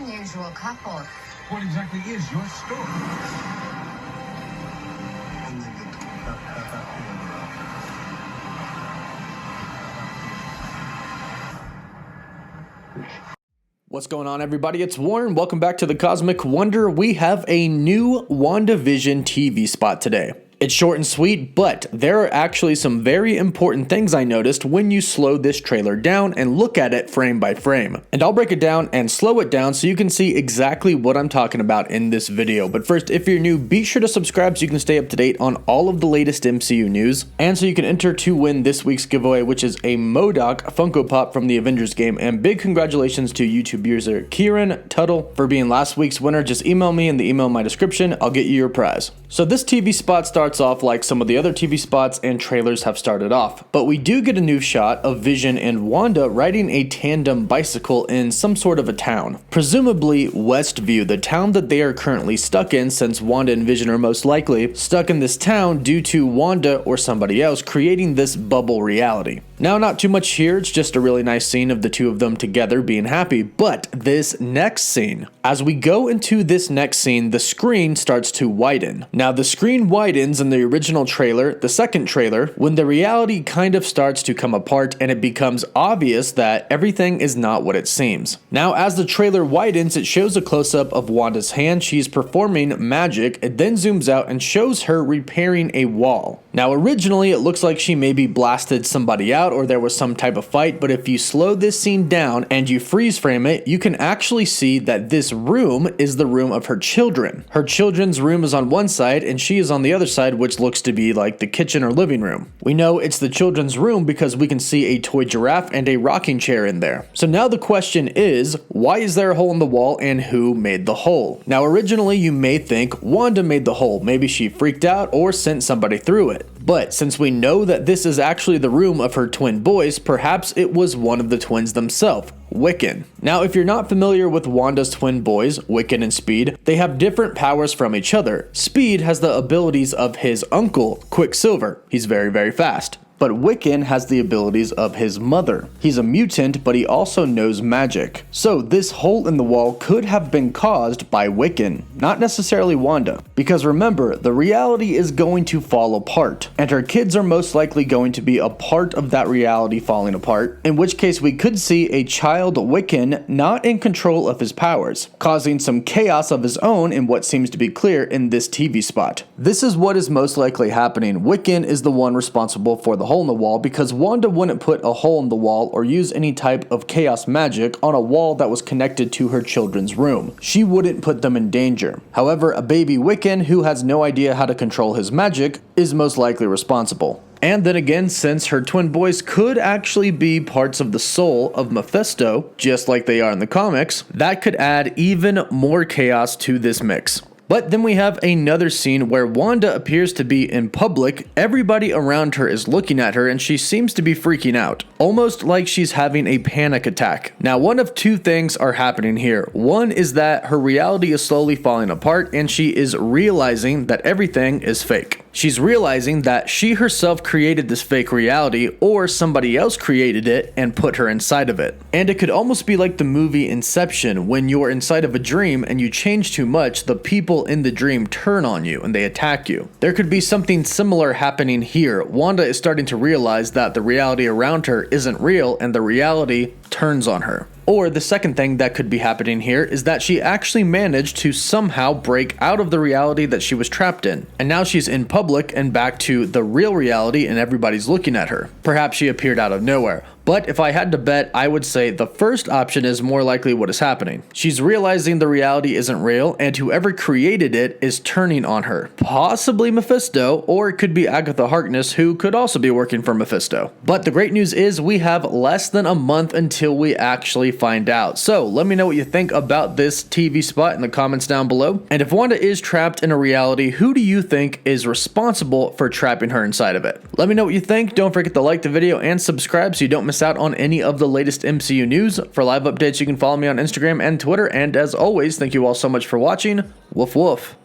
unusual couple. What exactly is your story? What's going on, everybody? It's Warren. Welcome back to the Cosmic Wonder. We have a new WandaVision TV spot today. It's short and sweet, but there are actually some very important things I noticed when you slow this trailer down and look at it frame by frame. And I'll break it down and slow it down so you can see exactly what I'm talking about in this video. But first, if you're new, be sure to subscribe so you can stay up to date on all of the latest MCU news, and so you can enter to win this week's giveaway, which is a MODOK Funko Pop from the Avengers game. And big congratulations to YouTube user Kieran Tuttle for being last week's winner. Just email me in the email in my description. I'll get you your prize. So this TV spot starts off like some of the other TV spots and trailers have started off, but we do get a new shot of Vision and Wanda riding a tandem bicycle in some sort of a town, presumably Westview, the town that they are currently stuck in, since Wanda and Vision are most likely stuck in this town due to Wanda or somebody else creating this bubble reality. Now, not too much here, it's just a really nice scene of the two of them together being happy, but this next scene, as we go into this next scene, the screen starts to widen. Now, the screen widens in the original trailer, the second trailer, when the reality kind of starts to come apart and it becomes obvious that everything is not what it seems. Now, as the trailer widens, it shows a close-up of Wanda's hand. She's performing magic. It then zooms out and shows her repairing a wall. Now, originally, it looks like she maybe blasted somebody out or there was some type of fight, but if you slow this scene down and you freeze frame it, you can actually see that this room is the room of her children. Her children's room is on one side and she is on the other side, which looks to be like the kitchen or living room. We know it's the children's room because we can see a toy giraffe and a rocking chair in there. So now the question is, why is there a hole in the wall and who made the hole? Now, originally you may think Wanda made the hole. Maybe she freaked out or sent somebody through it. But since we know that this is actually the room of her twin boys, perhaps it was one of the twins themselves, Wiccan. Now, if you're not familiar with Wanda's twin boys, Wiccan and Speed, they have different powers from each other. Speed has the abilities of his uncle, Quicksilver. He's very, very fast. But Wiccan has the abilities of his mother. He's a mutant, but he also knows magic. So this hole in the wall could have been caused by Wiccan, not necessarily Wanda. Because remember, the reality is going to fall apart, and her kids are most likely going to be a part of that reality falling apart, in which case we could see a child Wiccan not in control of his powers, causing some chaos of his own in what seems to be clear in this TV spot. This is what is most likely happening. Wiccan is the one responsible for the hole in the wall because Wanda wouldn't put a hole in the wall or use any type of chaos magic on a wall that was connected to her children's room. She wouldn't put them in danger. However, a baby Wiccan who has no idea how to control his magic is most likely responsible. And then again, since her twin boys could actually be parts of the soul of Mephisto, just like they are in the comics, that could add even more chaos to this mix. But then we have another scene where Wanda appears to be in public, everybody around her is looking at her and she seems to be freaking out, almost like she's having a panic attack. Now, one of two things are happening here. One is that her reality is slowly falling apart and she is realizing that everything is fake. She's realizing that she herself created this fake reality or somebody else created it and put her inside of it. And it could almost be like the movie Inception, when you're inside of a dream and you change too much, the people in the dream turn on you and they attack you. There could be something similar happening here. Wanda is starting to realize that the reality around her isn't real and the reality turns on her. Or the second thing that could be happening here is that she actually managed to somehow break out of the reality that she was trapped in. And now she's in public and back to the real reality and everybody's looking at her. Perhaps she appeared out of nowhere. But if I had to bet, I would say the first option is more likely what is happening. She's realizing the reality isn't real, and whoever created it is turning on her. Possibly Mephisto, or it could be Agatha Harkness, who could also be working for Mephisto. But the great news is we have less than a month until we actually find out. So let me know what you think about this TV spot in the comments down below. And if Wanda is trapped in a reality, who do you think is responsible for trapping her inside of it? Let me know what you think. Don't forget to like the video and subscribe so you don't miss out on any of the latest MCU news. For live updates, you can follow me on Instagram and Twitter. And as always, thank you all so much for watching. Woof woof.